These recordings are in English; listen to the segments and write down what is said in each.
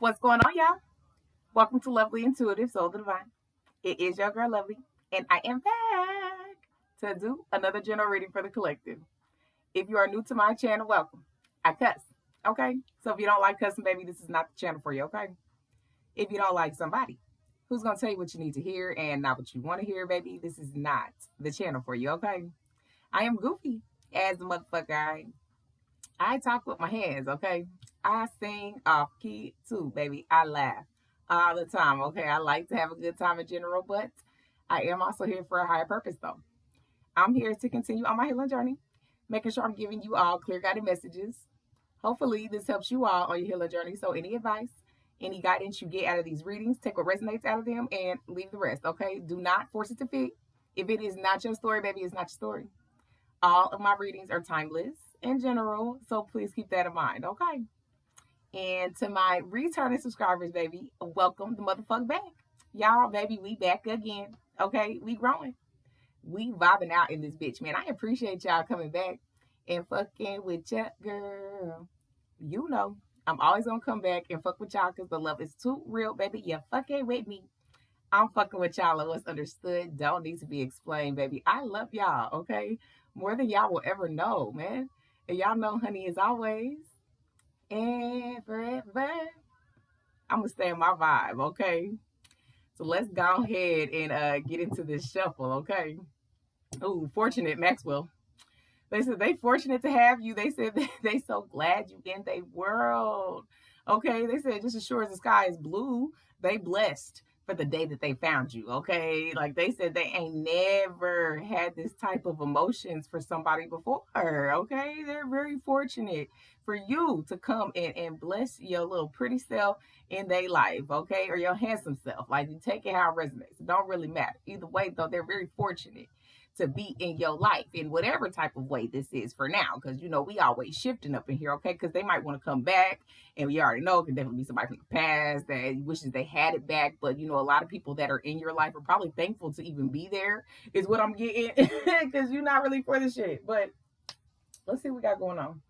What's going on, y'all? Welcome to Lovely Intuitive Soul the Divine. It is your girl Lovely, and I am back to do another general reading for the collective. If you are new to my channel, welcome. I cuss, okay? So if you don't like cussing, baby, this is not the channel for you, okay? If you don't like somebody who's gonna tell you what you need to hear and not what you want to hear, baby, this is not the channel for you, okay? I am goofy as a motherfucker. I talk with my hands, okay? I sing off key too, baby. I laugh all the time, okay? I like to have a good time in general, but I am also here for a higher purpose, though. I'm here to continue on my healing journey, making sure I'm giving you all clear guided messages. Hopefully, this helps you all on your healing journey. So, any advice, any guidance you get out of these readings, take what resonates out of them and leave the rest, okay? Do not force it to fit. If it is not your story, baby, it's not your story. All of my readings are timeless in general, so please keep that in mind, okay? And to my returning subscribers, baby, welcome the motherfucker back. Y'all, baby, we back again, okay? We growing. We vibing out in this bitch, man. I appreciate y'all coming back and fucking with ya, girl. You know, I'm always gonna come back and fuck with y'all because the love is too real, baby. You fucking with me. I'm fucking with y'all and what's understood don't need to be explained, baby. I love y'all, okay? More than y'all will ever know, man. And y'all know, honey, as always, and forever, I'm gonna stay in my vibe, okay? So let's go ahead and get into this shuffle, okay? Ooh, fortunate Maxwell. They said they fortunate to have you. They said they so glad you in their world. Okay, they said just as sure as the sky is blue, they blessed for the day that they found you. Okay, like they said they ain't never had this type of emotions for somebody before. Okay, they're very fortunate for you to come in and bless your little pretty self in their life. Okay, or your handsome self. Like you take it how it resonates. It don't really matter either way. Though they're very fortunate to be in your life in whatever type of way this is for now. Because, you know, we always shifting up in here, okay? Because they might want to come back. And we already know it can definitely be somebody from the past that wishes they had it back. But, you know, a lot of people that are in your life are probably thankful to even be there is what I'm getting. Because you're not really for the shit. But let's see what we got going on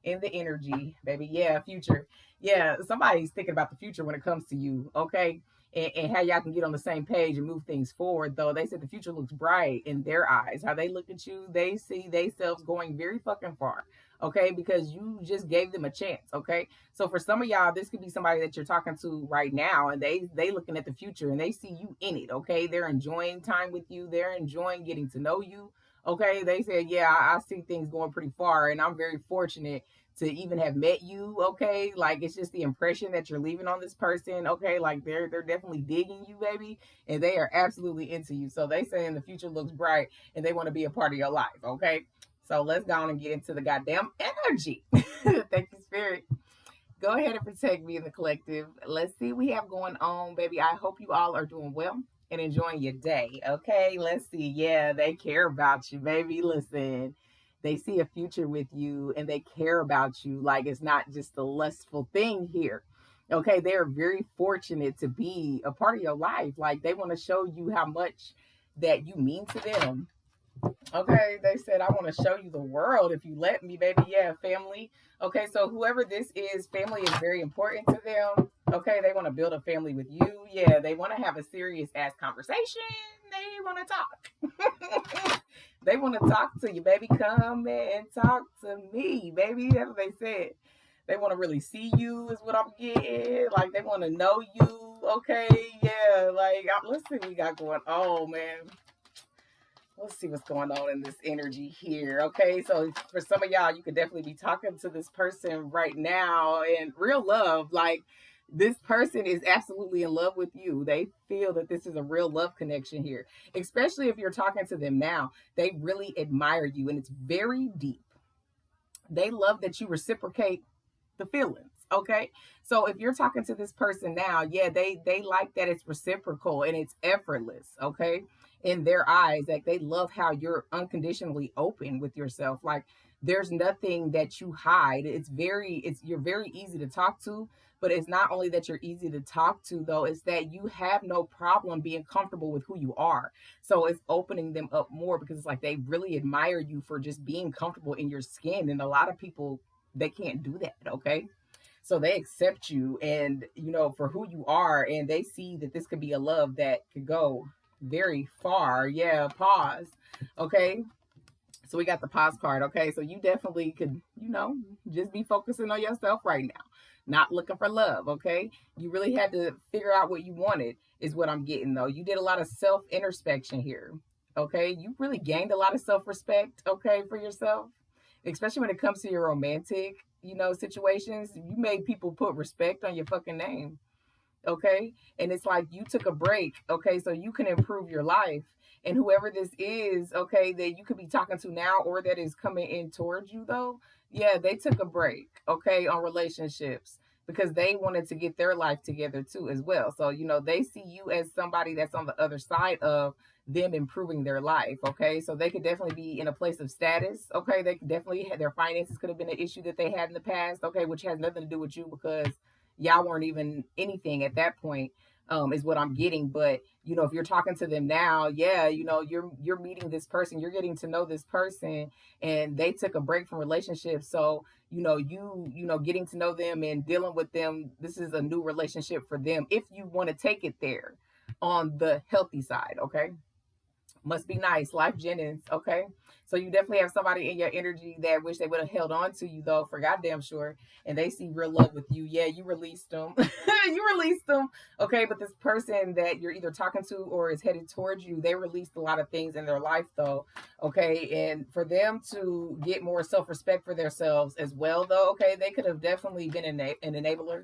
in the energy, baby. Yeah, future. Yeah, somebody's thinking about the future when it comes to you, okay? And how y'all can get on the same page and move things forward, though. They said the future looks bright in their eyes. How they look at you, they see themselves going very fucking far, okay? Because you just gave them a chance, okay? So for some of y'all, this could be somebody that you're talking to right now, and they looking at the future and they see you in it, okay? They're enjoying time with you. They're enjoying getting to know you, okay? They said, yeah, I see things going pretty far, and I'm very fortunate to even have met you, okay? Like it's just the impression that you're leaving on this person, okay? Like they're definitely digging you, baby, and they are absolutely into you. So they saying the future looks bright and they want to be a part of your life, okay? So let's go on and get into the goddamn energy. Thank you, Spirit. Go ahead and protect me in the collective. Let's see what we have going on, baby. I hope you all are doing well and enjoying your day. Okay, let's see. Yeah, they care about you, baby. Listen, they see a future with you and they care about you. Like it's not just a lustful thing here. Okay, they're very fortunate to be a part of your life. Like they want to show you how much that you mean to them. Okay, they said, I want to show you the world if you let me, baby. Yeah, family. Okay, so whoever this is, family is very important to them. Okay, they want to build a family with you. Yeah, they want to have a serious ass conversation. They want to talk. They want to talk to you, baby. Come and talk to me, baby. That's what they said. They want to really see you, is what I'm getting. Like, they want to know you. Okay, yeah. Like, let's see what we got going on, man. Let's see what's going on in this energy here. Okay, so for some of y'all, you could definitely be talking to this person right now and real love. Like this person is absolutely in love with you. They feel that this is a real love connection here, especially if you're talking to them now. They really admire you and it's very deep. They love that you reciprocate the feelings. Okay, so if you're talking to this person now, yeah, they like that it's reciprocal and it's effortless. Okay, in their eyes, like they love how you're unconditionally open with yourself. Like there's nothing that you hide. It's you're very easy to talk to, but it's not only that you're easy to talk to though, it's that you have no problem being comfortable with who you are. So it's opening them up more because it's like they really admire you for just being comfortable in your skin, and a lot of people they can't do that. Okay, So they accept you and, for who you are, and they see that this could be a love that could go very far. Yeah, pause. Okay. So we got the pause card. Okay. So you definitely could, just be focusing on yourself right now, not looking for love. Okay. You really had to figure out what you wanted, is what I'm getting though. You did a lot of self introspection here. Okay. You really gained a lot of self respect. Okay. For yourself, especially when it comes to your romantic, situations. You made people put respect on your fucking name. Okay. And it's like you took a break. Okay. So you can improve your life. And whoever this is, okay, that you could be talking to now or that is coming in towards you, though, yeah, they took a break, okay, on relationships because they wanted to get their life together too, as well. So, they see you as somebody that's on the other side of them improving their life, okay? So they could definitely be in a place of status, okay? They could definitely, their finances could have been an issue that they had in the past, okay, which has nothing to do with you because y'all weren't even anything at that point, is what I'm getting. But if you're talking to them now, yeah, you're meeting this person, you're getting to know this person, and they took a break from relationships. So getting to know them and dealing with them, this is a new relationship for them if you want to take it there on the healthy side, okay? Must be nice. Life Jennings. Okay. So you definitely have somebody in your energy that wish they would have held on to you though, for goddamn sure. And they see real love with you. Yeah, you released them. You released them. Okay. But this person that you're either talking to or is headed towards you, they released a lot of things in their life though. Okay. And for them to get more self-respect for themselves as well though, okay, they could have definitely been an enabler,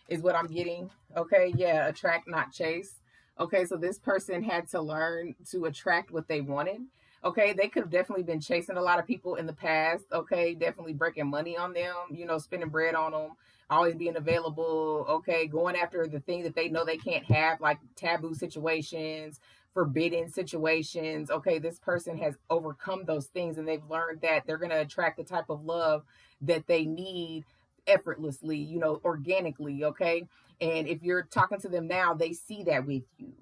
is what I'm getting. Okay. Yeah. Attract, not chase. Okay, so this person had to learn to attract what they wanted. Okay, they could have definitely been chasing a lot of people in the past. Okay, definitely breaking money on them, spending bread on them, always being available. Okay, going after the thing that they know they can't have, like taboo situations, forbidden situations. Okay, this person has overcome those things and they've learned that they're going to attract the type of love that they need effortlessly, organically. Okay, and if you're talking to them now, they see that with you.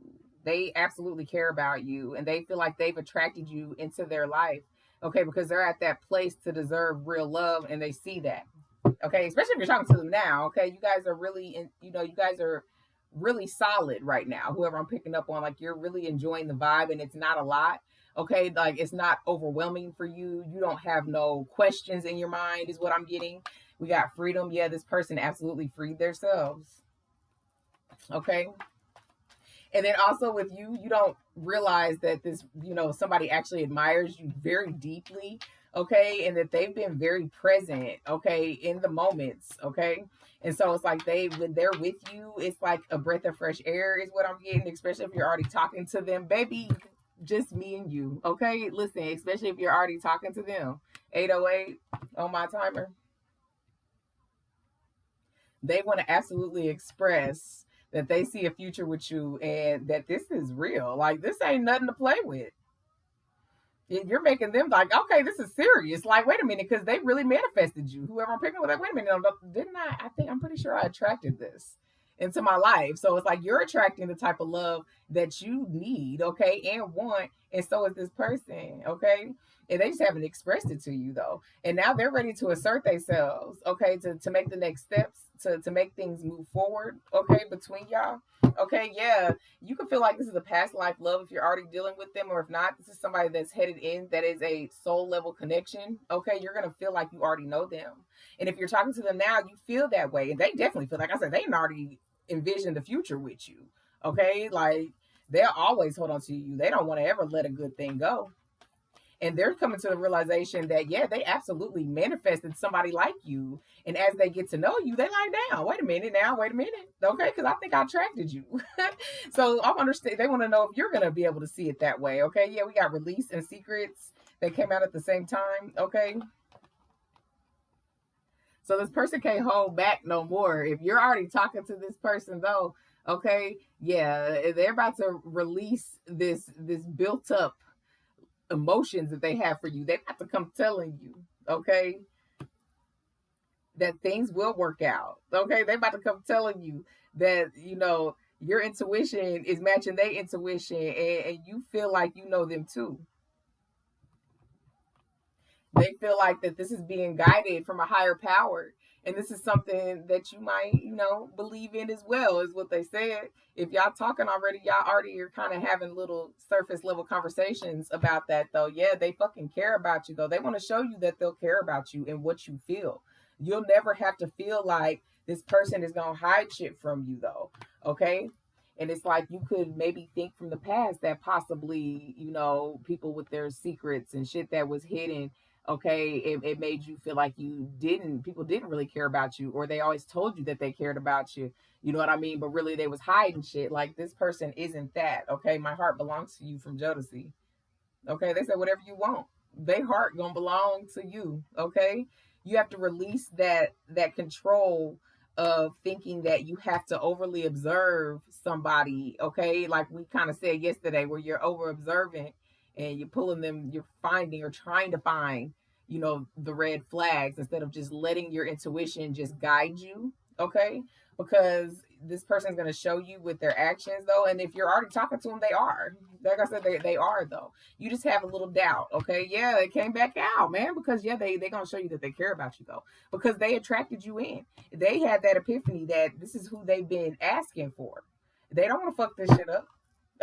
They absolutely care about you and they feel like they've attracted you into their life. Okay, because they're at that place to deserve real love and they see that. Okay, especially if you're talking to them now. Okay, you guys are really, you guys are really solid right now. Whoever I'm picking up on, like you're really enjoying the vibe and it's not a lot. Okay, like it's not overwhelming for you. You don't have no questions in your mind, is what I'm getting. We got freedom. Yeah, this person absolutely freed themselves. Okay. And then also with you, you don't realize that this, somebody actually admires you very deeply. Okay. And that they've been very present. Okay. In the moments. Okay. And so it's like when they're with you, it's like a breath of fresh air, is what I'm getting, especially if you're already talking to them, baby. Just me and you. Okay. Listen, especially if you're already talking to them. 808 on my timer. They want to absolutely express that they see a future with you and that this is real. Like this ain't nothing to play with. You're making them like, okay, this is serious. Like, wait a minute, because they really manifested you. Whoever I'm picking with, like, wait a minute, didn't I? I think I'm pretty sure I attracted this into my life. So it's like you're attracting the type of love that you need, okay, and want, and so is this person, okay. And they just haven't expressed it to you though. And now they're ready to assert themselves, okay, to make the next steps, to make things move forward, okay, between y'all. Okay, yeah, you can feel like this is a past life love if you're already dealing with them, or if not, this is somebody that's headed in that is a soul level connection. Okay, you're gonna feel like you already know them, and if you're talking to them now, you feel that way, and they definitely feel like I said they already envision the future with you. Okay, like they'll always hold on to you. They don't want to ever let a good thing go. And they're coming to the realization that yeah, they absolutely manifested somebody like you. And as they get to know you, they like, down. Wait a minute now. Wait a minute. Okay, because I think I attracted you. So I understand. They want to know if you're gonna be able to see it that way. Okay, yeah, we got release and secrets that came out at the same time. Okay. So this person can't hold back no more. If you're already talking to this person though, okay, yeah, they're about to release this built up emotions that they have for you. They have to come telling you, okay, that things will work out. Okay, they about to come telling you that your intuition is matching their intuition, and you feel like you know them too. They feel like that this is being guided from a higher power, And this is something that you might, believe in as well, is what they said. If y'all talking already, y'all already are kind of having little surface level conversations about that, though. Yeah, they fucking care about you, though. They want to show you that they'll care about you and what you feel. You'll never have to feel like this person is going to hide shit from you, though. Okay? And it's like you could maybe think from the past that possibly, people with their secrets and shit that was hidden, okay, it made you feel like people didn't really care about you, or they always told you that they cared about you. You know what I mean? But really they was hiding shit. Like, this person isn't that. Okay, my heart belongs to you from Jodeci. Okay, they said whatever you want. They heart gonna belong to you. Okay, you have to release that control of thinking that you have to overly observe somebody. Okay, like we kind of said yesterday, where you're over observant and you're pulling them, you're finding or trying to find, the red flags instead of just letting your intuition just guide you. Okay, because this person's going to show you with their actions, though. And if you're already talking to them, they are, like I said, they are, though. You just have a little doubt. Okay, yeah, it came back out, man, because yeah, they going to show you that they care about you, though, because they attracted you in. They had that epiphany that this is who they've been asking for. They don't want to fuck this shit up.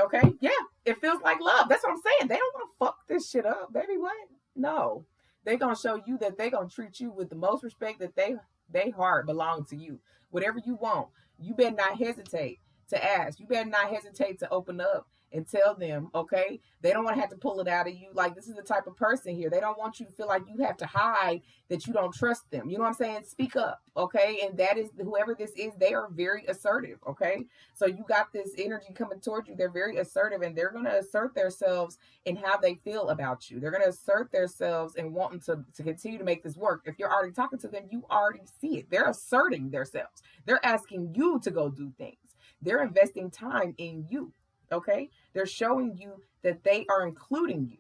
Okay, yeah, it feels like love. That's what I'm saying. They don't want to fuck this shit up, baby. What? No, they gonna show you that they gonna treat you with the most respect, that they heart belong to you. Whatever you want, you better not hesitate to ask. You better not hesitate to open up and tell them. Okay, they don't want to have to pull it out of you. Like, this is the type of person here. They don't want you to feel like you have to hide that you don't trust them. You know what I'm saying? Speak up. Okay, and that is whoever this is. They are very assertive. Okay, so you got this energy coming towards you. They're very assertive, and they're gonna assert themselves in how they feel about you. They're gonna assert themselves and wanting to continue to make this work. If you're already talking to them, you already see it. They're asserting themselves. They're asking you to go do things. They're investing time in you. Okay, they're showing you that they are including you,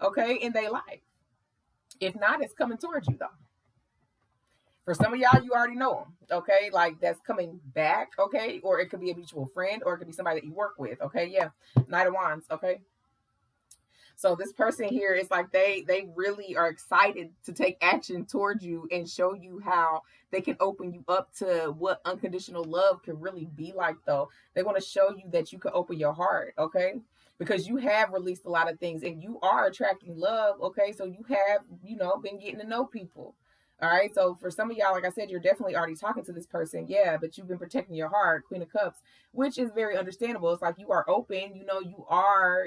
okay, in their life. If not, it's coming towards you, though. For some of y'all, you already know them, okay? Like, that's coming back, okay? Or it could be a mutual friend, or it could be somebody that you work with, okay? Yeah, Knight of Wands, okay? So this person here is like they really are excited to take action towards you and show you how they can open you up to what unconditional love can really be like, though. They want to show you that you can open your heart, okay? Because you have released a lot of things and you are attracting love, okay? So you have, been getting to know people. All right. So for some of y'all, like I said, you're definitely already talking to this person. Yeah, but you've been protecting your heart, Queen of Cups, which is very understandable. It's like you are open, you are,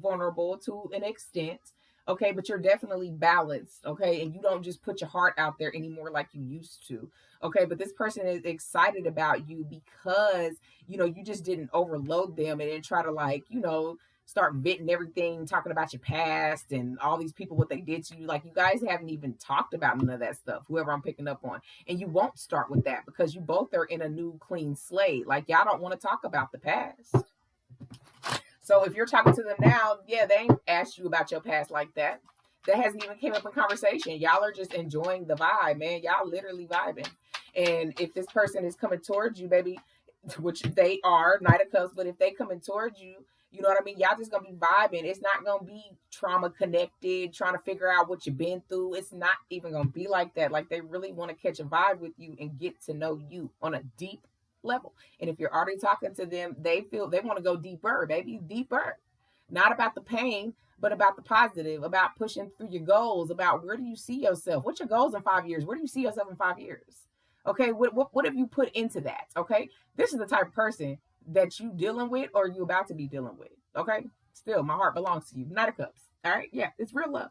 vulnerable to an extent. Okay, but you're definitely balanced. Okay, and you don't just put your heart out there anymore like you used to. Okay, but this person is excited about you because, you just didn't overload them and then try to, like, start venting everything, talking about your past and all these people, what they did to you. Like, you guys haven't even talked about none of that stuff, whoever I'm picking up on. And you won't start with that because you both are in a new clean slate. Like, y'all don't want to talk about the past. So if you're talking to them now, yeah, they ain't asked you about your past like that. That hasn't even came up in conversation. Y'all are just enjoying the vibe, man. Y'all literally vibing. And if this person is coming towards you, baby, which they are, Knight of Cups, but if they coming towards you, you know what I mean? Y'all just gonna be vibing. It's not gonna be trauma connected, trying to figure out what you've been through. It's not even gonna be like that. Like, they really want to catch a vibe with you and get to know you on a deep level. And if you're already talking to them, they feel they want to go deeper, baby, deeper. Not about the pain, but about the positive, about pushing through your goals, about where do you see yourself? What's your goals in 5 years? Where do you see yourself in 5 years? Okay, what have you put into that? Okay, this is the type of person that you dealing with or you about to be dealing with. Okay, still, my heart belongs to you. Knight of Cups. All right, yeah, it's real love.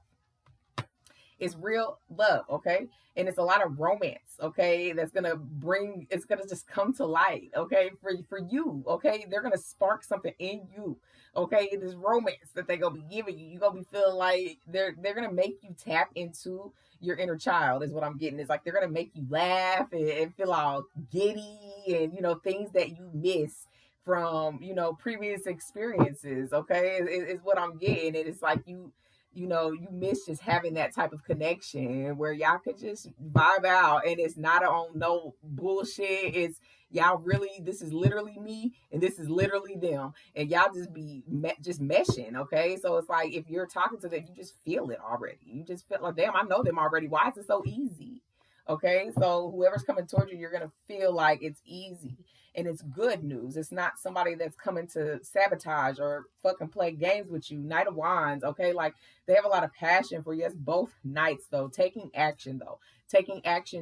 It's real love, okay? And it's a lot of romance, okay? That's gonna bring, it's gonna just come to light, okay? For you, okay? They're gonna spark something in you, okay? This romance that they're gonna be giving you, you're gonna be feeling like they're gonna make you tap into your inner child, is what I'm getting. It's like they're gonna make you laugh and feel all giddy and things that you miss from previous experiences, okay? Is what I'm getting. And it's like you miss just having that type of connection where y'all could just vibe out, and it's not on no bullshit. It's y'all really, this is literally me and this is literally them, and y'all just be just meshing. Okay, so it's like if you're talking to them, you just feel it already. You just feel like, damn, I know them already. Why is it so easy? Okay, so whoever's coming towards you, you're gonna feel like it's easy and it's good news. It's not somebody that's coming to sabotage or fucking play games with you. Knight of Wands, okay, like they have a lot of passion for you. It's both knights though. Taking action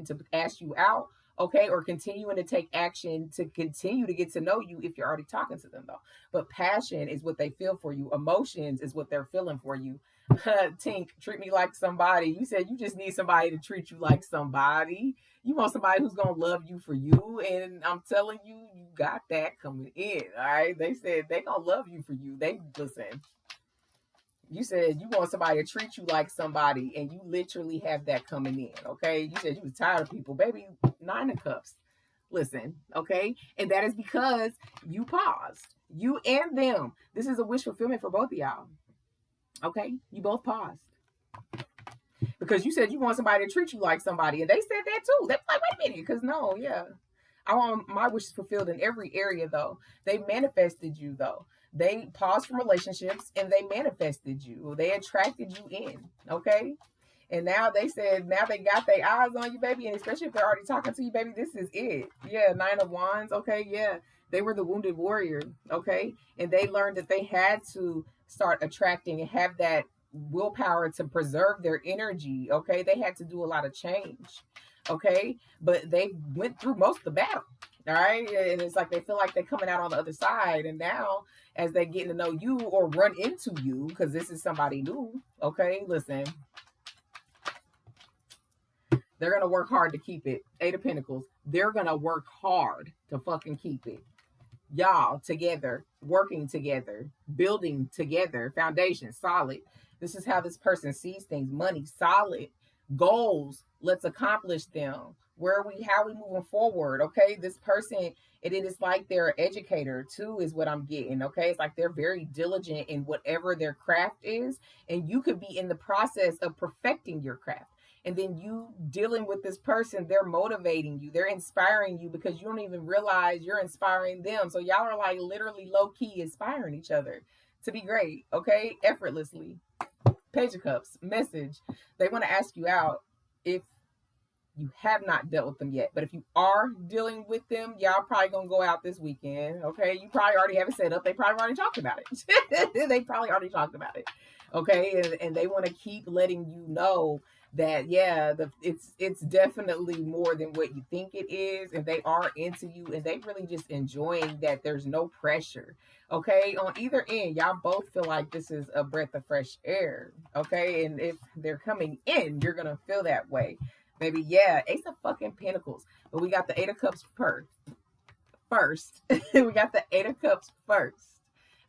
to ask you out, okay, or continuing to take action to continue to get to know you if you're already talking to them though. But passion is what they feel for you. Emotions is what they're feeling for you. Tink, treat me like somebody. You said you just need somebody to treat you like somebody. You want somebody who's gonna love you for you, and I'm telling you, you got that coming in. All right, they said they gonna love you for you. They listen. You said you want somebody to treat you like somebody, and you literally have that coming in. Okay, you said you was tired of people, baby. 9 of Cups. Listen, okay, and that is because you paused. You and them. This is a wish fulfillment for both of y'all. Okay, you both paused because you said you want somebody to treat you like somebody, and they said that too. They were like, wait a minute, because no, yeah, I want my wishes fulfilled in every area though. They manifested you though. They paused from relationships and they manifested you. They attracted you in. Okay. And now they said, now they got their eyes on you, baby. And especially if they're already talking to you, baby, this is it. Yeah, 9 of Wands. Okay, yeah. They were the wounded warrior. Okay. And they learned that they had to start attracting and have that willpower to preserve their energy. Okay. They had to do a lot of change. Okay. But they went through most of the battle. All right. And it's like they feel like they're coming out on the other side. And now, as they get to know you or run into you, because this is somebody new. Okay. Listen, they're going to work hard to keep it. 8 of Pentacles. They're going to work hard to fucking keep it. Y'all together, working together, building together, foundation solid. This is how this person sees things. Money solid. Goals, let's accomplish them. Where are we, how are we moving forward? Okay, this person, it is like they're an educator too, is what I'm getting. Okay, it's like they're very diligent in whatever their craft is, and you could be in the process of perfecting your craft. And then you dealing with this person, they're motivating you, they're inspiring you because you don't even realize you're inspiring them. So y'all are like literally low key inspiring each other to be great, okay? Effortlessly. Page of Cups, message. They want to ask you out if you have not dealt with them yet. But if you are dealing with them, y'all probably gonna go out this weekend, okay? You probably already have it set up. They probably already talked about it. They probably already talked about it, okay? And they want to keep letting you know that yeah, it's definitely more than what you think it is, and they are into you, and they really just enjoying that there's no pressure. Okay, on either end, y'all both feel like this is a breath of fresh air. Okay, and if they're coming in, you're gonna feel that way, baby. Yeah, Ace of fucking Pentacles, but we got the 8 of Cups first. We got the 8 of Cups first.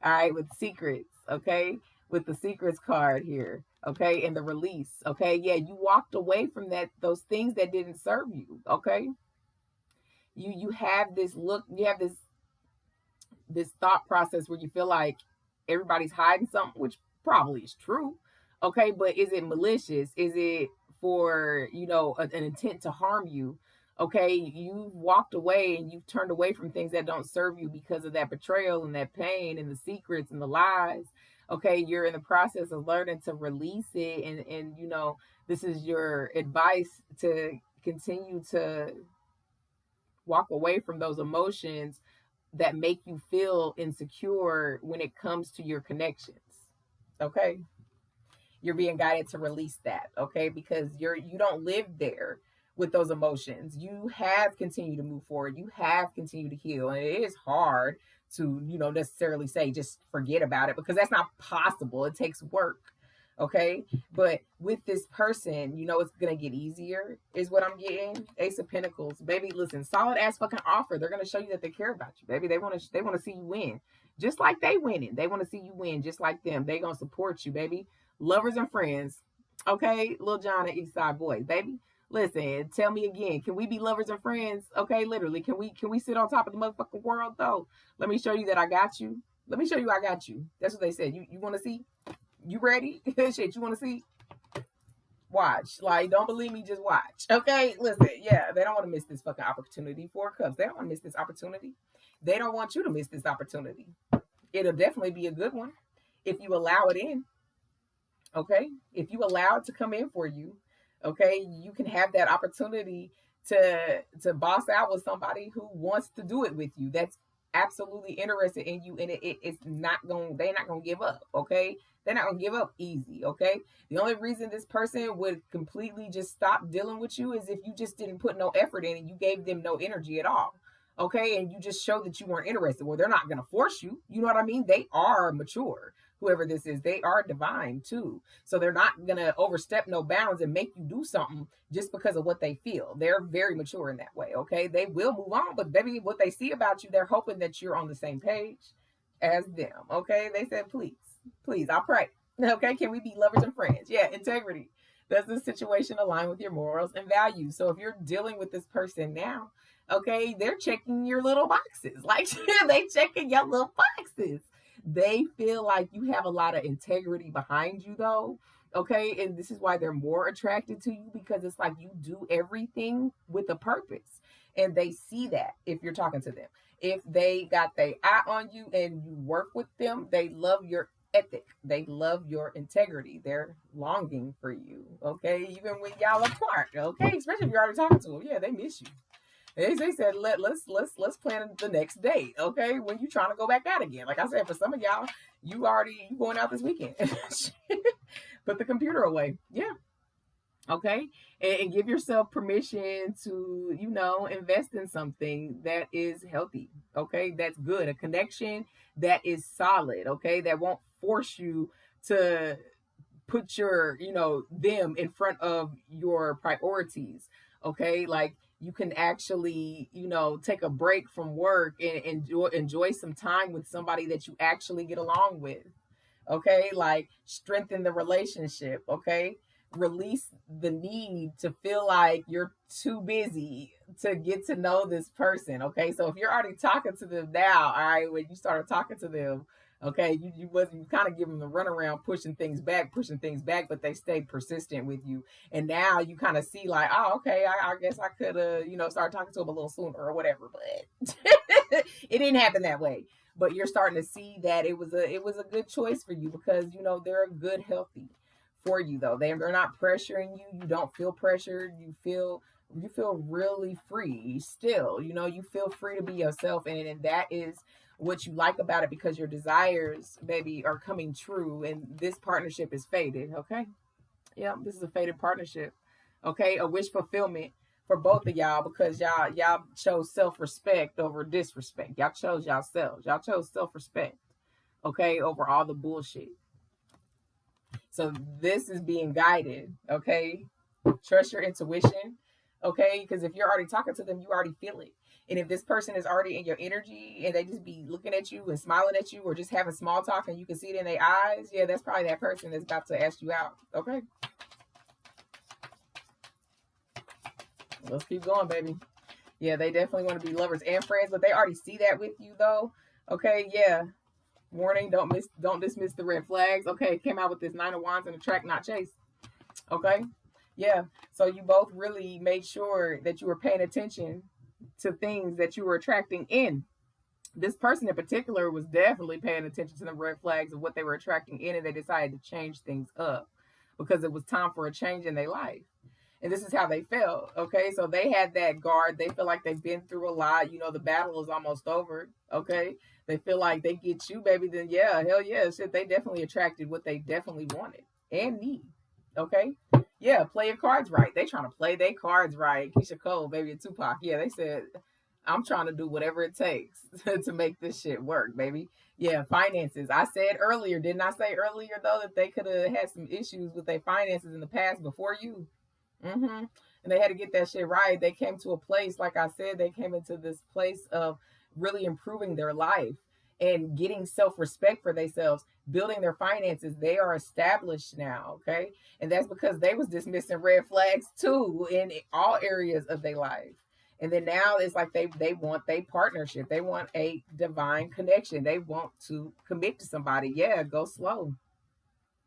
All right, with secrets. Okay, with the secrets card here. Okay, and the release. Okay, yeah, you walked away from those things that didn't serve you. Okay, you have this look, you have this thought process where you feel like everybody's hiding something, which probably is true. Okay, but is it malicious? Is it for an intent to harm you? Okay, you walked away and you've turned away from things that don't serve you because of that betrayal and that pain and the secrets and the lies. Okay, you're in the process of learning to release it, and this is your advice to continue to walk away from those emotions that make you feel insecure when it comes to your connections. Okay, you're being guided to release that. Okay, because you don't live there with those emotions. You have continued to move forward. You have continued to heal, and it is hard to necessarily say just forget about it, because that's not possible. It takes work. Okay, but with this person, it's gonna get easier, is what I'm getting. Ace of Pentacles, baby. Listen, solid ass fucking offer. They're gonna show you that they care about you, baby. They want to see you win, just like they winning. They want to see you win, just like them. They gonna support you, baby. Lovers and friends. Okay, Lil Jon and East Side Boy, baby. Listen, tell me again. Can we be lovers and friends? Okay, literally. Can we sit on top of the motherfucking world though? Let me show you that I got you. Let me show you I got you. That's what they said. You want to see? You ready? Shit, you want to see? Watch. Like, don't believe me, just watch. Okay, listen. Yeah, they don't want to miss this fucking opportunity. 4 Cups. They don't want to miss this opportunity. They don't want you to miss this opportunity. It'll definitely be a good one if you allow it in. Okay, if you allow it to come in for you, Okay, you can have that opportunity to boss out with somebody who wants to do it with you. That's absolutely interested in you, and it's not going. They're not going to give up. Okay, they're not going to give up easy. Okay, the only reason this person would completely just stop dealing with you is if you just didn't put no effort in and you gave them no energy at all. Okay, and you just showed that you weren't interested. Well, they're not going to force you. You know what I mean? They are mature. Whoever this is, they are divine too. So they're not going to overstep no bounds and make you do something just because of what they feel. They're very mature in that way. Okay, they will move on, but maybe what they see about you, they're hoping that you're on the same page as them. Okay, they said, please, I pray. Okay, can we be lovers and friends? Yeah, integrity. Does this situation align with your morals and values? So if you're dealing with this person now, okay, they're checking your little boxes. Like they checking your little boxes. They feel like you have a lot of integrity behind you, though. Okay, and this is why they're more attracted to you, because it's like you do everything with a purpose, and they see that if you're talking to them. If they got their eye on you and you work with them, they love your ethic. They love your integrity. They're longing for you. Okay, even when y'all apart. Okay, especially if you're already talking to them. Yeah, they miss you. They said let's plan the next date. Okay, when you trying to go back out again. Like I said, for some of y'all, you going out this weekend. Put the computer away. Yeah. Okay, and give yourself permission to invest in something that is healthy. Okay, that's good. A connection that is solid. Okay, that won't force you to put your them in front of your priorities. Okay, like you can actually take a break from work and enjoy some time with somebody that you actually get along with. Okay, like strengthen the relationship. Okay, release the need to feel like you're too busy to get to know this person. Okay, so if you're already talking to them now, all right, when you started talking to them, okay, you kind of give them the runaround, pushing things back, but they stayed persistent with you, and now you kind of see like, oh, okay, I guess I could have start talking to them a little sooner or whatever, but it didn't happen that way. But you're starting to see that it was a good choice for you, because they're a good healthy for you, though. They're not pressuring you. You don't feel pressured. You feel really free still. You feel free to be yourself, and that is what you like about it, because your desires, baby, are coming true, and this partnership is faded. Okay, yeah, this is a faded partnership. Okay, a wish fulfillment for both of y'all, because y'all chose self-respect over disrespect. Y'all chose yourselves. Y'all chose self-respect, okay, over all the bullshit. So this is being guided. Okay, trust your intuition. Okay, because if you're already talking to them, you already feel it. And if this person is already in your energy and they just be looking at you and smiling at you, or just having small talk and you can see it in their eyes, yeah, that's probably that person that's about to ask you out. Okay, let's keep going, baby. Yeah, they definitely want to be lovers and friends, but they already see that with you, though. Okay, yeah. Warning: don't dismiss the red flags. Okay, came out with this Nine of Wands and attract, not chase. Okay, yeah. So you both really made sure that you were paying attention to things that you were attracting in. This person in particular was definitely paying attention to the red flags of what they were attracting in, and they decided to change things up because it was time for a change in their life. And this is how they felt. Okay, so they had that guard. They feel like they've been through a lot. The battle is almost over. Okay, they feel like they get you, baby. Then yeah, hell yeah, shit. They definitely attracted what they definitely wanted and need. Okay, yeah, play your cards right. They trying to play their cards right. Keisha Cole, baby, and Tupac. Yeah, they said, I'm trying to do whatever it takes to make this shit work, baby. Yeah, finances. I said earlier, didn't I say earlier though, that they could have had some issues with their finances in the past before you? Mm-hmm. And they had to get that shit right. They came to a place, like I said, they came into this place of really improving their life and getting self-respect for themselves, building their finances. They are established now, okay? And that's because they was dismissing red flags too in all areas of their life. And then now it's like they want a partnership. They want a divine connection. They want to commit to somebody. Yeah, go slow.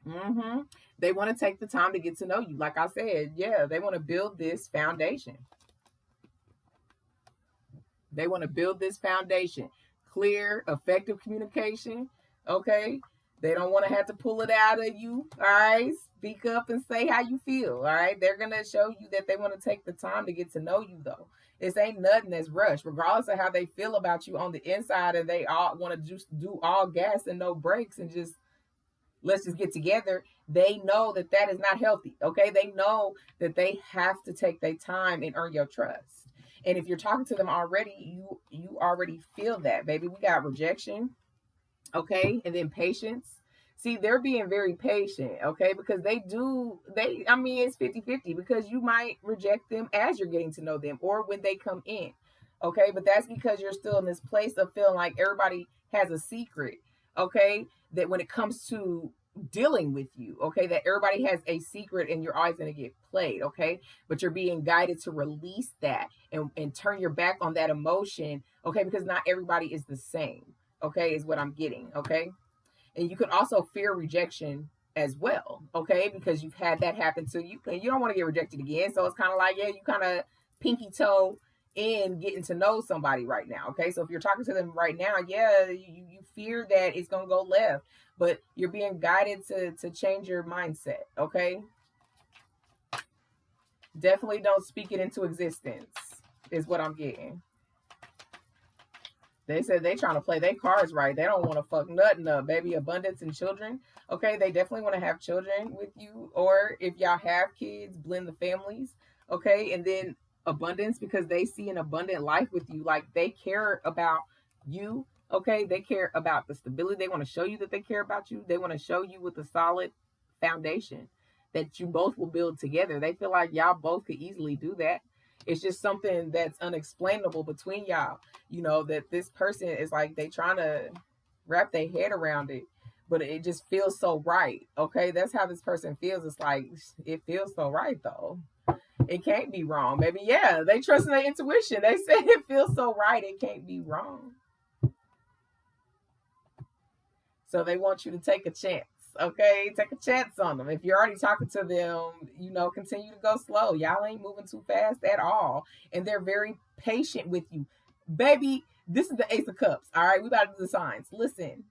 Mm-hmm. They want to take the time to get to know you. Like I said, yeah, they want to build this foundation. They want to build this foundation. Clear, effective communication. Okay. They don't want to have to pull it out of you. All right. Speak up and say how you feel. All right. They're going to show you that they want to take the time to get to know you, though. This ain't nothing that's rushed, regardless of how they feel about you on the inside, and they all want to just do all gas and no brakes and just let's just get together. They know that that is not healthy. Okay. They know that they have to take their time and earn your trust. And if you're talking to them already, you already feel that, baby. We got rejection, okay, and then patience. See, they're being very patient, okay, because I mean, it's 50-50 because you might reject them as you're getting to know them or when they come in, okay, but that's because you're still in this place of feeling like everybody has a secret, okay, that when it comes to dealing with you, okay, that everybody has a secret and you're always going to get played, okay, but you're being guided to release that and turn your back on that emotion, okay, because not everybody is the same, okay, is what I'm getting, okay? And you can also fear rejection as well, okay, because you've had that happen to you and you don't want to get rejected again. So it's kind of like, yeah, you kind of pinky toe in getting to know somebody right now, okay? So if you're talking to them right now, yeah, you fear that it's going to go left, but you're being guided to change your mindset, okay? Definitely don't speak it into existence, is what I'm getting. They said they trying to play their cards right. They don't want to fuck nothing up, baby. Abundance and children. Okay, they definitely want to have children with you. Or if y'all have kids, blend the families. Okay, and then abundance because they see an abundant life with you. Like they care about you. Okay, they care about the stability. They want to show you that they care about you. They want to show you with a solid foundation that you both will build together. They feel like y'all both could easily do that. It's just something that's unexplainable between y'all, that this person is like they trying to wrap their head around it, but it just feels so right. Okay, that's how this person feels. It's like it feels so right though. It can't be wrong, baby. Yeah, they trust in their intuition. They say it feels so right, it can't be wrong. So they want you to take a chance. Okay, take a chance on them. If you're already talking to them, continue to go slow. Y'all ain't moving too fast at all. And they're very patient with you. Baby, this is the Ace of Cups. All right, we about to do the signs. Listen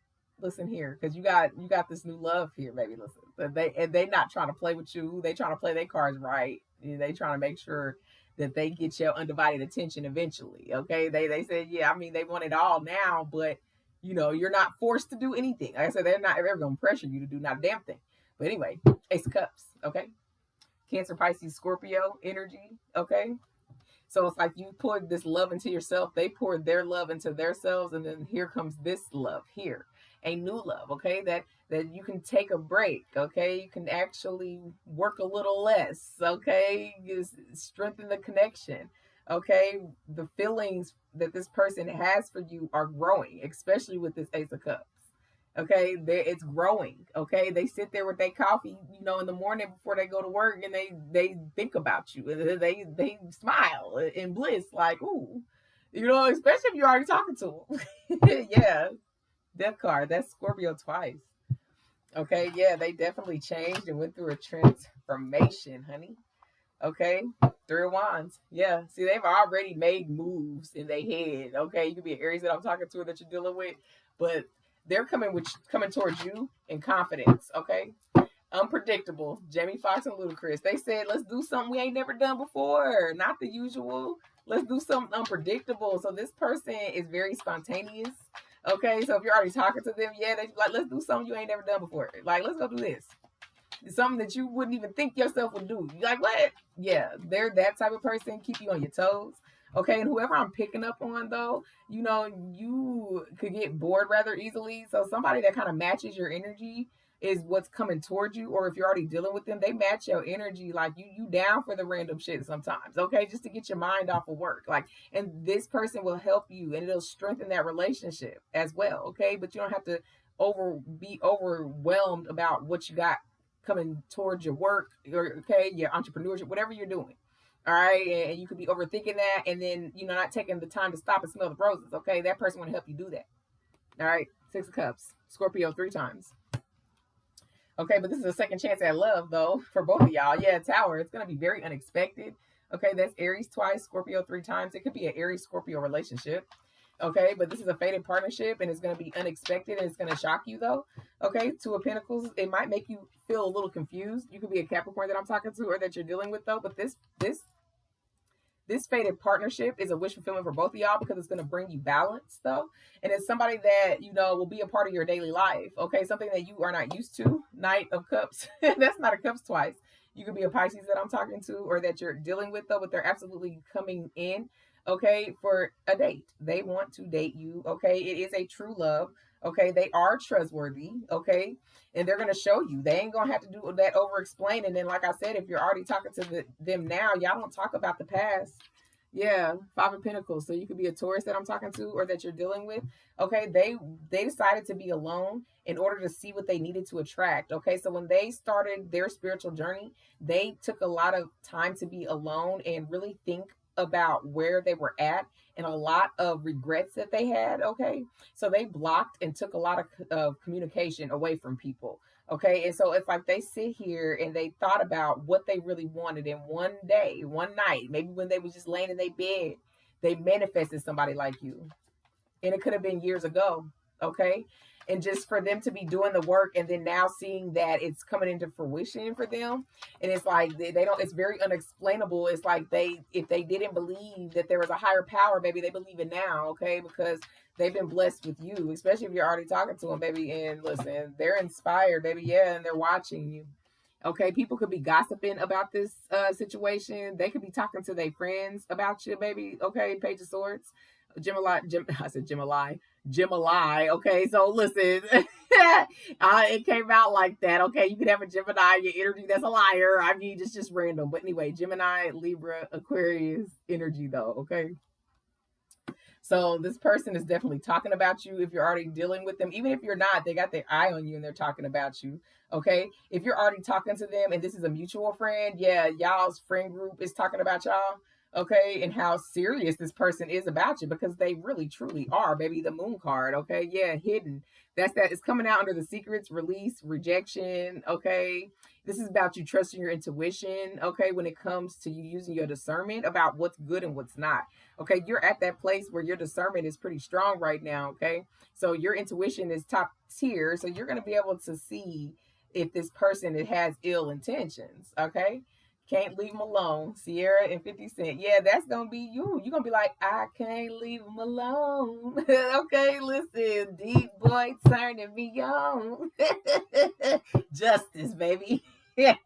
here, because you got this new love here, baby. Listen, they not trying to play with you. They trying to play their cards right. They trying to make sure that they get your undivided attention eventually. Okay, they said, yeah, I mean, they want it all now, but you're not forced to do anything. Like I said, they're not ever going to pressure you to do not a damn thing. But anyway, Ace of Cups, okay? Cancer, Pisces, Scorpio energy, okay? So it's like you poured this love into yourself. They poured their love into themselves, and then here comes this love here, a new love, okay? That you can take a break, okay? You can actually work a little less, okay? Just strengthen the connection, okay? The feelings that this person has for you are growing, especially with this Ace of Cups. Okay, it's growing. Okay, they sit there with their coffee, in the morning before they go to work, and they think about you, and they smile in bliss, like ooh, especially if you're already talking to them. Yeah, Death card. That's Scorpio twice. Okay, yeah, they definitely changed and went through a transformation, honey. Okay, Three of Wands. Yeah, see, they've already made moves in their head. Okay, you could be an Aries that I'm talking to or that you're dealing with, but they're coming towards you in confidence. Okay, unpredictable. Jamie Foxx and Ludacris. They said, let's do something we ain't never done before, not the usual. Let's do something unpredictable. So this person is very spontaneous. Okay, so if you're already talking to them, yeah, they like, let's do something you ain't never done before. Like, let's go do this. Something that you wouldn't even think yourself would do. You're like, what? Yeah, they're that type of person. Keep you on your toes. Okay, and whoever I'm picking up on, though, you could get bored rather easily. So somebody that kind of matches your energy is what's coming towards you. Or if you're already dealing with them, they match your energy. Like you down for the random shit sometimes. Okay, just to get your mind off of work. Like, and this person will help you, and it'll strengthen that relationship as well. Okay, but you don't have to be overwhelmed about what you got coming towards your work, your entrepreneurship, whatever you're doing. All right, and you could be overthinking that, and then not taking the time to stop and smell the roses. Okay, that person want to help you do that. All right, Six of Cups, Scorpio 3 times. Okay, but this is a second chance at love though for both of y'all. Yeah, Tower. It's gonna be very unexpected. Okay, that's Aries twice, Scorpio 3 times. It could be an Aries Scorpio relationship. Okay, but this is a fated partnership and it's going to be unexpected and it's going to shock you though. Okay, Two of Pentacles, it might make you feel a little confused. You could be a Capricorn that I'm talking to or that you're dealing with though, but this fated partnership is a wish fulfillment for both of y'all because it's going to bring you balance though, and it's somebody that you know will be a part of your daily life. Okay, something that you are not used to. Knight of Cups. That's not a cups twice. You could be a Pisces that I'm talking to or that you're dealing with though, but they're absolutely coming in, okay, for a date. They want to date you. Okay, it is a true love. Okay, they are trustworthy. Okay, and they're going to show you. They ain't going to have to do that over explain. And then, like I said, if you're already talking to them now, y'all don't talk about the past. Yeah, Five of Pentacles. So you could be a Taurus that I'm talking to or that you're dealing with. Okay, they decided to be alone in order to see what they needed to attract. Okay, so when they started their spiritual journey, they took a lot of time to be alone and really think about where they were at and a lot of regrets that they had. Okay, so they blocked and took a lot of communication away from people. Okay, and so it's like they sit here and they thought about what they really wanted, and one day, one night, maybe when they was just laying in their bed, they manifested somebody like you, and it could have been years ago. Okay, and just for them to be doing the work and then now seeing that it's coming into fruition for them, and it's like they don't, it's very unexplainable. It's like they, if they didn't believe that there was a higher power, maybe they believe it now. Okay, because they've been blessed with you, especially if you're already talking to them, baby. And listen, they're inspired, baby. Yeah, and they're watching you. Okay, people could be gossiping about this situation. They could be talking to their friends about you, baby. Okay, Page of Swords. I said Gemini. Gemini. Okay, so listen, it came out like that. Okay, you could have a Gemini, your energy that's a liar. I mean, it's just random. But anyway, Gemini, Libra, Aquarius energy, though. Okay. So this person is definitely talking about you if you're already dealing with them. Even if you're not, they got their eye on you and they're talking about you. Okay. If you're already talking to them and this is a mutual friend, yeah, y'all's friend group is talking about y'all. Okay. And how serious this person is about you because they really truly are, baby. The moon card. Okay. Yeah. Hidden. That's that. It's coming out under the secrets, release, rejection. Okay. This is about you trusting your intuition. Okay. When it comes to you using your discernment about what's good and what's not. Okay, you're at that place where your discernment is pretty strong right now. Okay, so your intuition is top tier, so you're going to be able to see if this person it has ill intentions. Okay, can't leave them alone. Sierra and 50 Cent. Yeah, that's gonna be you. You're gonna be like, I can't leave them alone. Okay, listen, deep boy turning me on. Justice, baby. Yeah,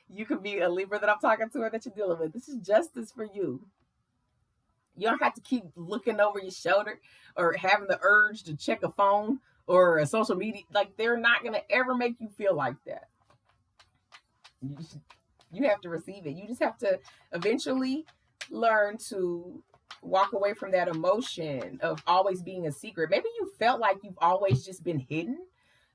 you could be a Libra that I'm talking to or that you're dealing with. This is justice for you. You don't have to keep looking over your shoulder or having the urge to check a phone or a social media. Like, they're not going to ever make you feel like that. You have to receive it. You just have to eventually learn to walk away from that emotion of always being a secret. Maybe you felt like you've always just been hidden.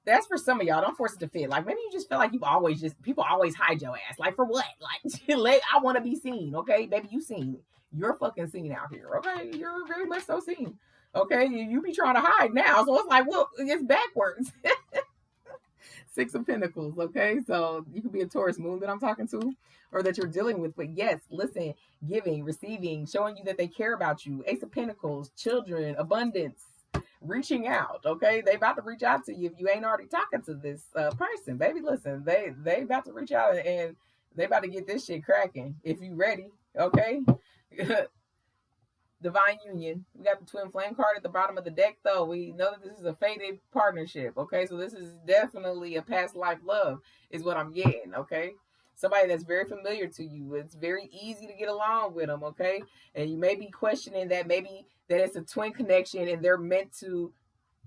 That's for some of y'all. Don't force it to fit. Like, maybe you just feel like you've always just, people always hide your ass. Like, for what? Like, I want to be seen. Okay, baby, you seen. You're fucking seen out here. Okay, you're very much so seen. Okay, you be trying to hide now. So it's like, well, it's backwards. Six of Pentacles. Okay, so you could be a Taurus moon that I'm talking to or that you're dealing with. But yes, listen, giving, receiving, showing you that they care about you. Ace of Pentacles, children, abundance. Reaching out, okay? They about to reach out to you if you ain't already talking to this person, baby. Listen, they about to reach out and they about to get this shit cracking. If you ready, okay? Divine Union. We got the Twin Flame card at the bottom of the deck, though. We know that this is a fated partnership, okay? So this is definitely a past life love, is what I'm getting, okay? Somebody that's very familiar to you. It's very easy to get along with them, okay? And you may be questioning that maybe that it's a twin connection and they're meant to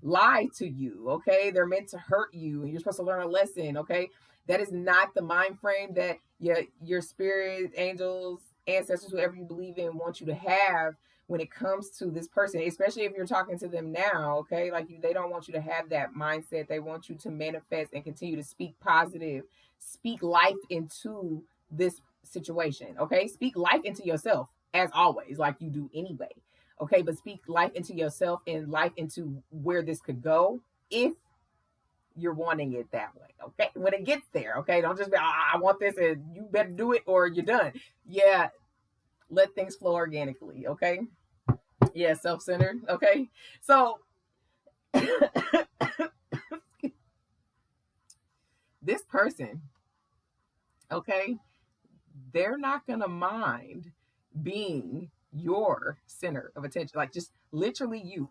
lie to you, okay? They're meant to hurt you and you're supposed to learn a lesson, okay? That is not the mind frame that your spirit, angels, ancestors, whoever you believe in, want you to have when it comes to this person, especially if you're talking to them now, okay? Like, they don't want you to have that mindset. They want you to manifest and continue to speak positive, speak life into this situation, okay? Speak life into yourself, as always, like you do anyway, okay? But speak life into yourself and life into where this could go if you're wanting it that way, okay? When it gets there, okay? Don't just be, I want this and you better do it or you're done. Yeah, let things flow organically, okay? Yeah, self-centered. Okay. So this person, okay, they're not gonna mind being your center of attention. Like just literally you.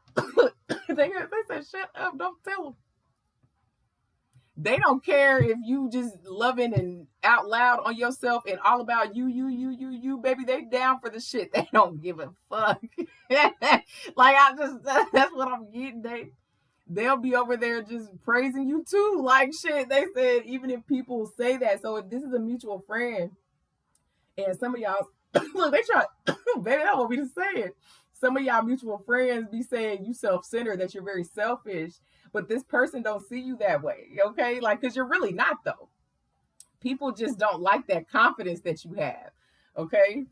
they said, shut up, don't tell them. They don't care if you just loving and out loud on yourself and all about you, baby. They down for the shit. They don't give a fuck. Like I just that's what I'm getting. They'll be over there just praising you too. Like shit. They said even if people say that. So if this is a mutual friend and some of y'all look, they try baby, I want me to say it. Some of y'all mutual friends be saying you self-centered, that you're very selfish, but this person don't see you that way, okay? Like, because you're really not, though. People just don't like that confidence that you have, okay?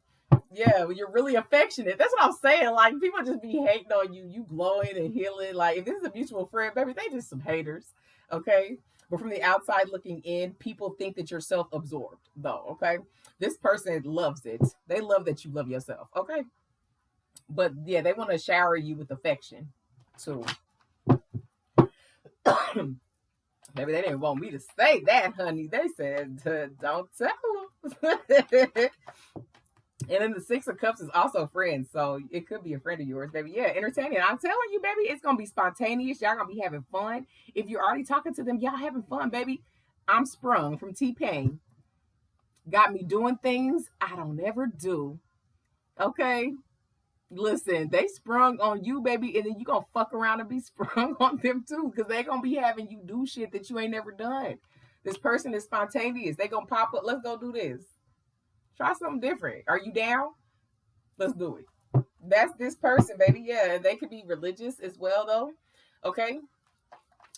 Yeah, well, you're really affectionate. That's what I'm saying. Like, people just be hating on you. You glowing and healing. Like, if this is a mutual friend, baby, they just some haters, okay? But from the outside looking in, people think that you're self-absorbed, though, okay? This person loves it. They love that you love yourself, okay? But yeah, they want to shower you with affection too. Maybe they didn't want me to say that, honey. They said, don't tell them. And then the Six of Cups is also friends, so it could be a friend of yours, baby. Yeah, entertaining. I'm telling you, baby, it's gonna be spontaneous. Y'all gonna be having fun. If you're already talking to them, y'all having fun, baby. I'm sprung from T-Pain. Got me doing things I don't ever do. Okay. Listen, they sprung on you, baby, and then you gonna fuck around and be sprung on them too, because they gonna be having you do shit that you ain't never done. This person is spontaneous. They gonna pop up. Let's go do this. Try something different. Are you down? Let's do it. That's this person, baby. Yeah, they could be religious as well, though. Okay,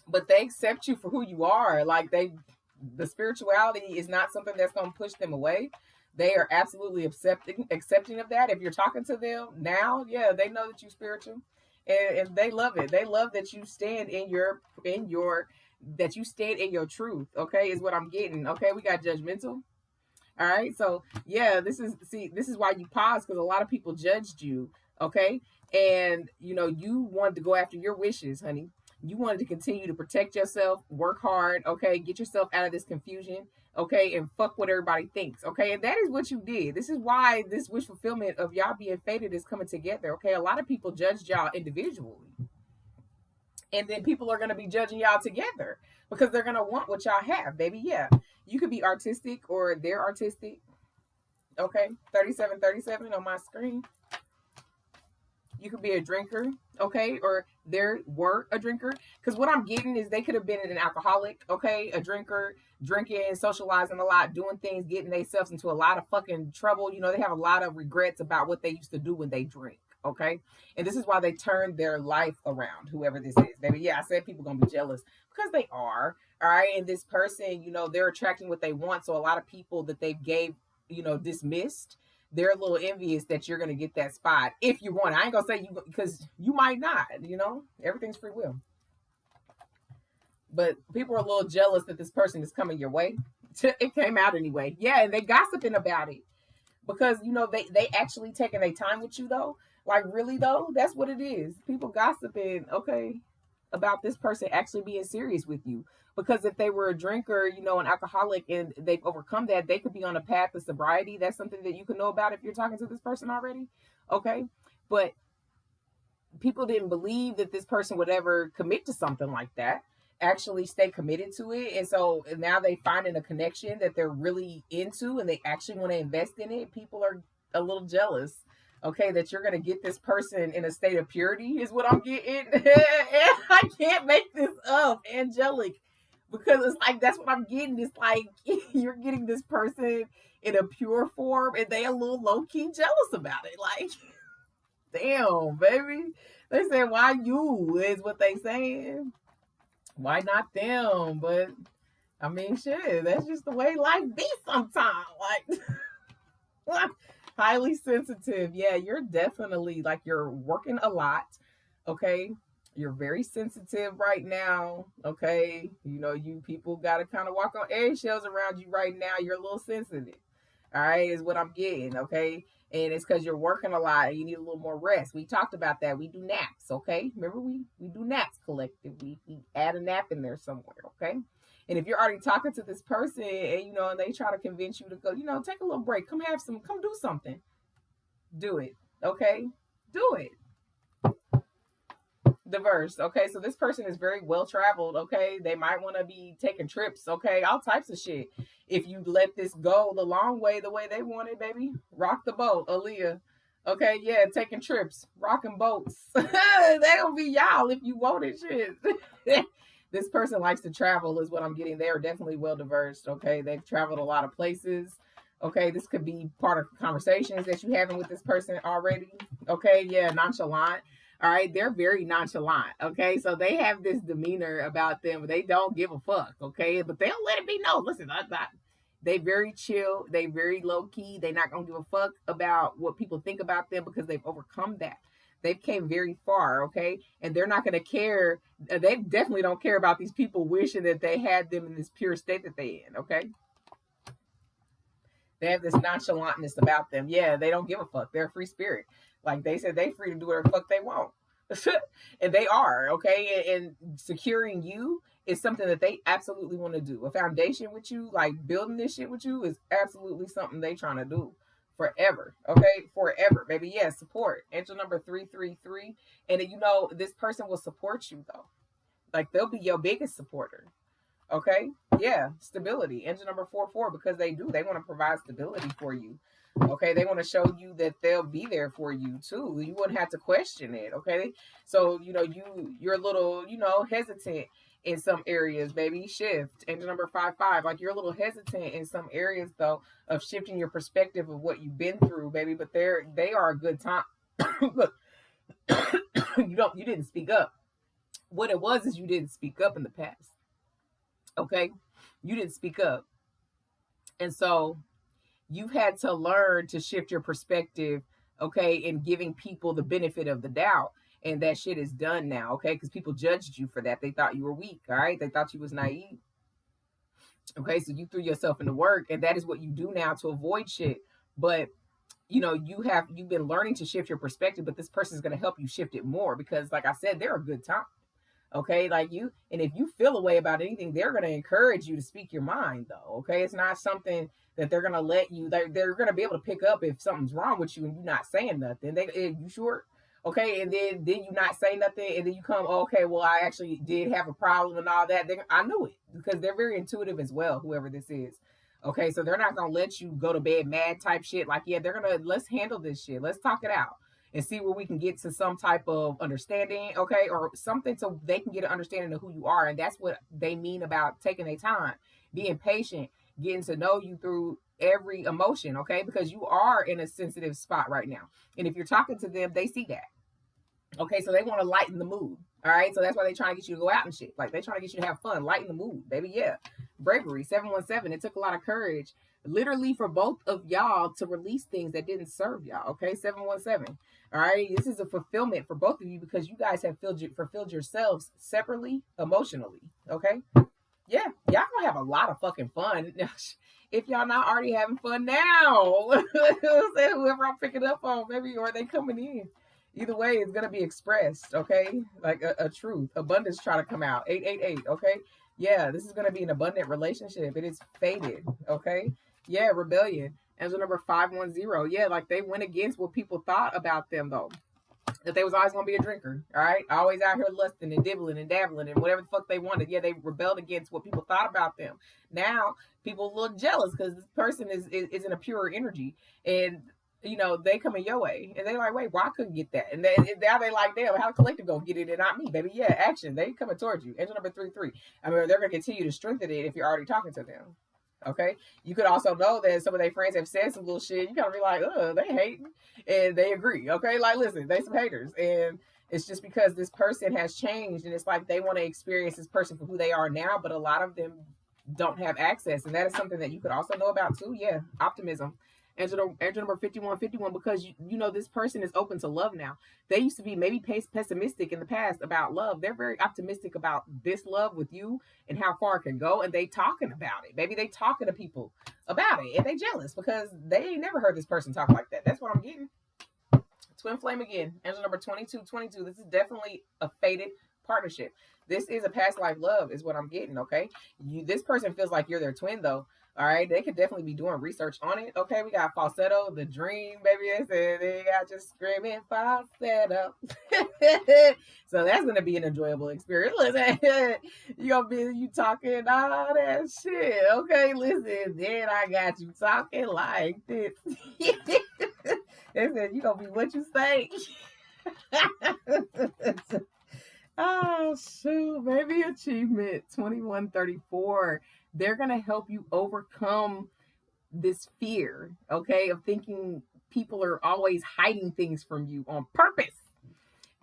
but they accept you for who you are. Like the spirituality is not something that's gonna push them away. They are absolutely accepting of that. If you're talking to them now, yeah, they know that you're spiritual, and they love it. They love that you stand in your that you stand in your truth. Okay, is what I'm getting. Okay, we got judgmental. All right, so yeah, this is why you pause, because a lot of people judged you. Okay, and you wanted to go after your wishes, honey. You wanted to continue to protect yourself, work hard, okay, get yourself out of this confusion, okay, and fuck what everybody thinks, okay, and that is what you did. This is why this wish fulfillment of y'all being fated is coming together, okay. A lot of people judged y'all individually, and then people are going to be judging y'all together because they're going to want what y'all have, baby. Yeah, you could be artistic or they're artistic, okay. 3737 on my screen. You could be a drinker, okay, or they were a drinker. Because what I'm getting is they could have been an alcoholic, okay, a drinker, drinking, socializing a lot, doing things, getting themselves into a lot of fucking trouble. They have a lot of regrets about what they used to do when they drink, okay. And this is why they turned their life around. Whoever this is, baby. Yeah, I said people gonna be jealous because they are, all right. And this person, they're attracting what they want. So a lot of people that they gave, dismissed, they're a little envious that you're going to get that spot if you want it. I ain't going to say you, because you might not, everything's free will. But people are a little jealous that this person is coming your way. It came out anyway. Yeah, and they gossiping about it because, they actually taking their time with you, though. Like, really, though? That's what it is. People gossiping, okay, about this person actually being serious with you. Because if they were a drinker, an alcoholic, and they've overcome that, they could be on a path of sobriety. That's something that you can know about if you're talking to this person already. Okay. But people didn't believe that this person would ever commit to something like that, actually stay committed to it. And so now they finding a connection that they're really into and they actually want to invest in it. People are a little jealous, okay, that you're going to get this person in a state of purity is what I'm getting. I can't make this up, angelic, because it's like that's what I'm getting. It's like you're getting this person in a pure form and they a little low-key jealous about it. Like, damn, baby. They said, why you is what they saying. Why not them? But I mean, shit, that's just the way life be sometimes. Like, highly sensitive. Yeah, you're definitely like you're working a lot. Okay. You're very sensitive right now. Okay. You people got to kind of walk on eggshells around you right now. You're a little sensitive. All right, is what I'm getting. Okay. And it's because you're working a lot and you need a little more rest. We talked about that. We do naps, okay? Remember, we do naps collectively. We add a nap in there somewhere, okay? And if you're already talking to this person and and they try to convince you to go, take a little break, come do something, do it, okay? Do it. Diverse, okay? So this person is very well traveled, okay? They might want to be taking trips, okay? All types of shit. If you let this go the long way, the way they want it, baby, rock the boat, Aaliyah. Okay, yeah, taking trips, rocking boats. They gonna be y'all if you want it, shit. This person likes to travel, is what I'm getting. They are definitely well diverse, okay? They've traveled a lot of places. Okay, this could be part of conversations that you having with this person already. Okay, yeah, nonchalant. All right, they're very nonchalant. Okay, so they have this demeanor about them. They don't give a fuck. Okay, but they'll let it be known. Listen, they very chill. They very low key. They not gonna give a fuck about what people think about them because they've overcome that. They've came very far. Okay, and they're not gonna care. They definitely don't care about these people wishing that they had them in this pure state that they in. Okay. They have this nonchalantness about them. Yeah, they don't give a fuck. They're a free spirit. Like they said, they free to do whatever the fuck they want. And they are, okay? And securing you is something that they absolutely want to do. A foundation with you, like building this shit with you, is absolutely something they trying to do forever. Okay? Forever, baby. Yeah, support. Angel number 333. And this person will support you though. Like they'll be your biggest supporter. Okay, yeah, stability. Engine number 44, because they want to provide stability for you. Okay, they want to show you that they'll be there for you too. You wouldn't have to question it. Okay, so you're a little hesitant in some areas, baby. Shift. Engine number 55, like you're a little hesitant in some areas though of shifting your perspective of what you've been through, baby. But they are a good time. Look, you didn't speak up. What it was is you didn't speak up in the past. Okay, you didn't speak up, and so you've had to learn to shift your perspective, okay, in giving people the benefit of the doubt, and that shit is done now, okay, because people judged you for that. They thought you were weak. All right, they thought you was naive. Okay, so you threw yourself into work, and that is what you do now to avoid shit. But you've been learning to shift your perspective, but this person is going to help you shift it more because, like I said, they're a good time. Okay, like and if you feel a way about anything, they're going to encourage you to speak your mind though. Okay, it's not something that they're going to let you, they're going to be able to pick up if something's wrong with you and you're not saying nothing. You sure? Okay, and then you not say nothing, and then you come, oh, okay, well, I actually did have a problem and all that. I knew it because they're very intuitive as well, whoever this is. Okay, so they're not going to let you go to bed mad type shit. Like, yeah, they're going to, let's handle this shit, let's talk it out and see where we can get to some type of understanding, okay, or something so they can get an understanding of who you are. And that's what they mean about taking their time, being patient, getting to know you through every emotion, okay, because you are in a sensitive spot right now. And if you're talking to them, they see that. Okay, so they want to lighten the mood. All right, so that's why they trying to get you to go out and shit. Like they trying to get you to have fun, lighten the mood, baby. Yeah, bravery. 717. It took a lot of courage, literally, for both of y'all to release things that didn't serve y'all. Okay, 717. All right, this is a fulfillment for both of you because you guys have fulfilled yourselves separately, emotionally. Okay, yeah, y'all gonna have a lot of fucking fun. If y'all not already having fun now, whoever I'm picking up on, maybe, or they coming in. Either way, it's gonna be expressed, okay? Like a truth, abundance trying to come out. 888, okay? Yeah, this is gonna be an abundant relationship. It is fated, okay? Yeah, rebellion. Angel number 510. Yeah, like they went against what people thought about them though. That they was always gonna be a drinker, all right? Always out here lusting and dibbling and dabbling and whatever the fuck they wanted. Yeah, they rebelled against what people thought about them. Now people look jealous because this person is in a pure energy, and they coming your way, and they like, wait, why I couldn't get that? And now they like, damn, how the collective gonna get it and not me, baby? Yeah, action. They coming towards you. Angel number 33. I mean, they're gonna continue to strengthen it if you're already talking to them. Okay, you could also know that some of their friends have said some little shit. You gotta be like, they hating, and they agree. Okay, like listen, they some haters, and it's just because this person has changed, and it's like they want to experience this person for who they are now, but a lot of them don't have access, and that is something that you could also know about too. Yeah, optimism. Angel number 5151, because you know this person is open to love now. They used to be maybe pessimistic in the past about love. They're very optimistic about this love with you and how far it can go, and they talking about it. Maybe they talking to people about it, and they jealous because they ain't never heard this person talk like that. That's what I'm getting. Twin flame again. Angel number 2222. This is definitely a fated partnership. This is a past life love, is what I'm getting. Okay, this person feels like you're their twin, though. All right, they could definitely be doing research on it. Okay, we got falsetto, the dream, baby. I said they got you screaming falsetto. So that's gonna be an enjoyable experience. Listen, you gonna be you talking all that shit. Okay, listen. Then I got you talking like this. They said you gonna be what you say. Oh shoot, baby. Achievement 2134. They're gonna help you overcome this fear, okay, of thinking people are always hiding things from you on purpose.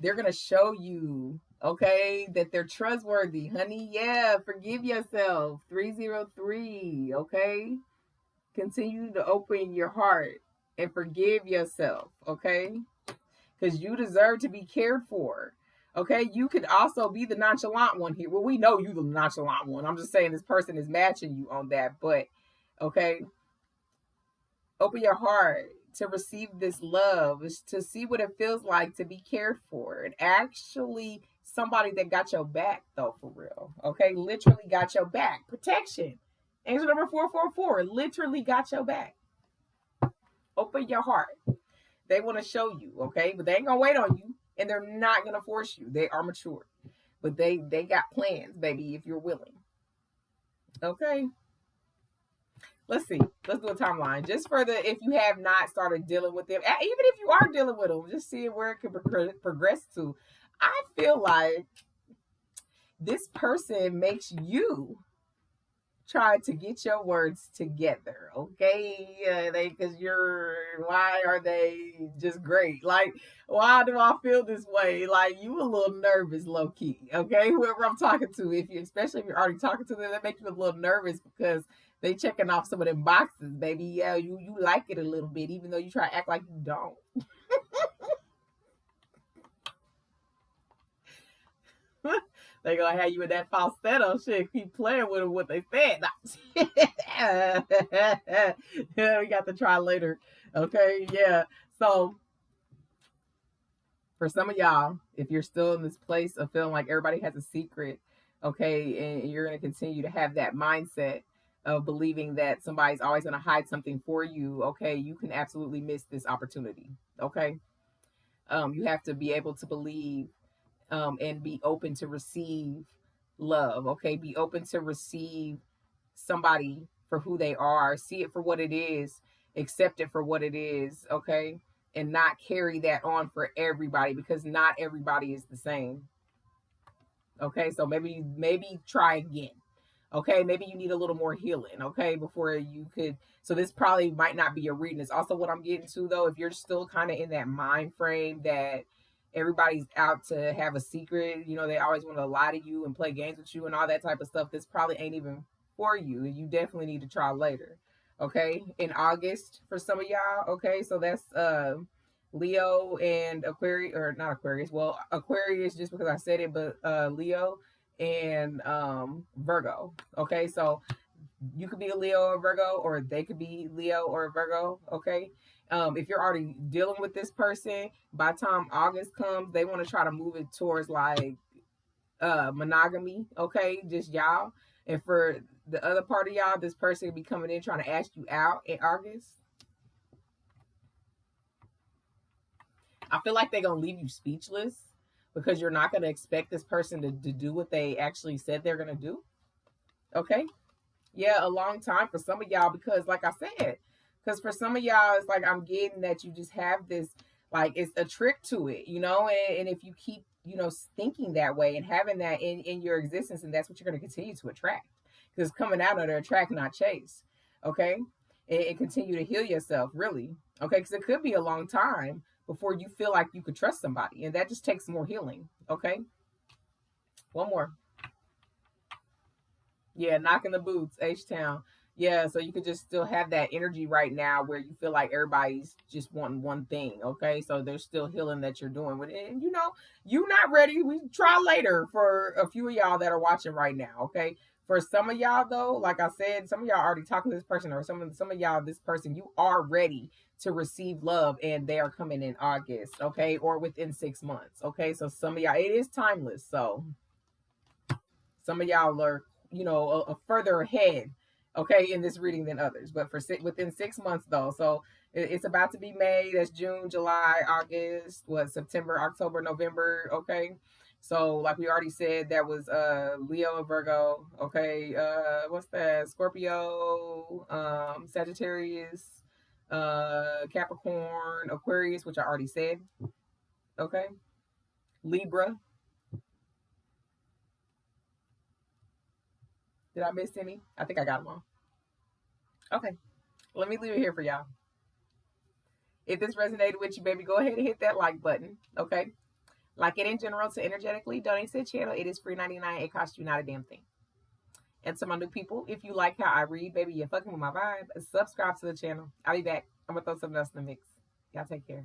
They're gonna show you, okay, that they're trustworthy, honey. Yeah, forgive yourself. 303, okay? Continue to open your heart and forgive yourself, okay? Because you deserve to be cared for. Okay, you could also be the nonchalant one here. Well, we know you the nonchalant one. I'm just saying this person is matching you on that. But okay, open your heart to receive this love, to see what it feels like to be cared for. And actually somebody that got your back, though, for real. Okay, literally got your back. Protection. Angel number 444 literally got your back. Open your heart. They want to show you, okay? But they ain't gonna wait on you, and they're not gonna force you. They are mature, but they got plans, baby. If you're willing, okay. Let's see. Let's do a timeline just for the if you have not started dealing with them, even if you are dealing with them, just seeing where it could progress to. I feel like this person makes you try to get your words together, okay? Because why are they just great? Like, why do I feel this way? Like, you a little nervous, low key, okay? Whoever I'm talking to, especially if you're already talking to them, that makes you a little nervous because they checking off some of them boxes, baby. Yeah, you like it a little bit, even though you try to act like you don't. They gonna have you in that falsetto shit. Keep playing with them what they said. Yeah, we got to try later. Okay, yeah. So for some of y'all, if you're still in this place of feeling like everybody has a secret, okay, and you're gonna continue to have that mindset of believing that somebody's always gonna hide something for you, okay, you can absolutely miss this opportunity. Okay. You have to be able to believe and be open to receive love. Okay, be open to receive somebody for who they are, see it for what it is, accept it for what it is. Okay, and not carry that on for everybody because not everybody is the same. Okay, so maybe try again. Okay, maybe you need a little more healing, okay, before you could. So this probably might not be a reading. It's also what I'm getting to, though. If you're still kind of in that mind frame that everybody's out to have a secret, they always want to lie to you and play games with you and all that type of stuff, this probably ain't even for you. You definitely need to try later, okay? In August for some of y'all, okay? So that's Leo and Aquarius, or not Aquarius. Well, Aquarius just because I said it, but Leo and Virgo. Okay, so you could be a Leo or Virgo, or they could be Leo or Virgo. Okay, if you're already dealing with this person, by the time August comes, they want to try to move it towards like monogamy. Okay, just y'all. And for the other part of y'all, this person could be coming in trying to ask you out in August. I feel like they're gonna leave you speechless because you're not gonna expect this person to do what they actually said they're gonna do. Okay. Yeah, a long time for some of y'all because like I said, because for some of y'all, it's like I'm getting that you just have this, like it's a trick to it, and if you keep, thinking that way and having that in your existence, and that's what you're going to continue to attract because coming out of the attract, not chase. Okay. And continue to heal yourself, really. Okay. Because it could be a long time before you feel like you could trust somebody, and that just takes more healing. Okay. One more. Yeah, knocking the boots, H-Town. Yeah, so you could just still have that energy right now where you feel like everybody's just wanting one thing. Okay, so there's still healing that you're doing with it, and you're not ready. We try later for a few of y'all that are watching right now. Okay, for some of y'all though, like I said, some of y'all already talking to this person, or some of y'all, this person, you are ready to receive love, and they are coming in August. Okay, or within 6 months. Okay, so some of y'all, it is timeless. So some of y'all are, a further ahead, okay, in this reading than others. But within 6 months though, so it's about to be May. That's June, July, August, September, October, November. Okay, so like we already said, that was Leo and Virgo. Okay, what's that? Scorpio, Sagittarius, Capricorn, Aquarius, which I already said. Okay, Libra. Did I miss any? I think I got them all. Okay. Let me leave it here for y'all. If this resonated with you, baby, go ahead and hit that like button. Okay. Like it in general to energetically donate to the channel. It is free 99. It costs you not a damn thing. And to my new people, if you like how I read, baby, you're fucking with my vibe, subscribe to the channel. I'll be back. I'm going to throw something else in the mix. Y'all take care.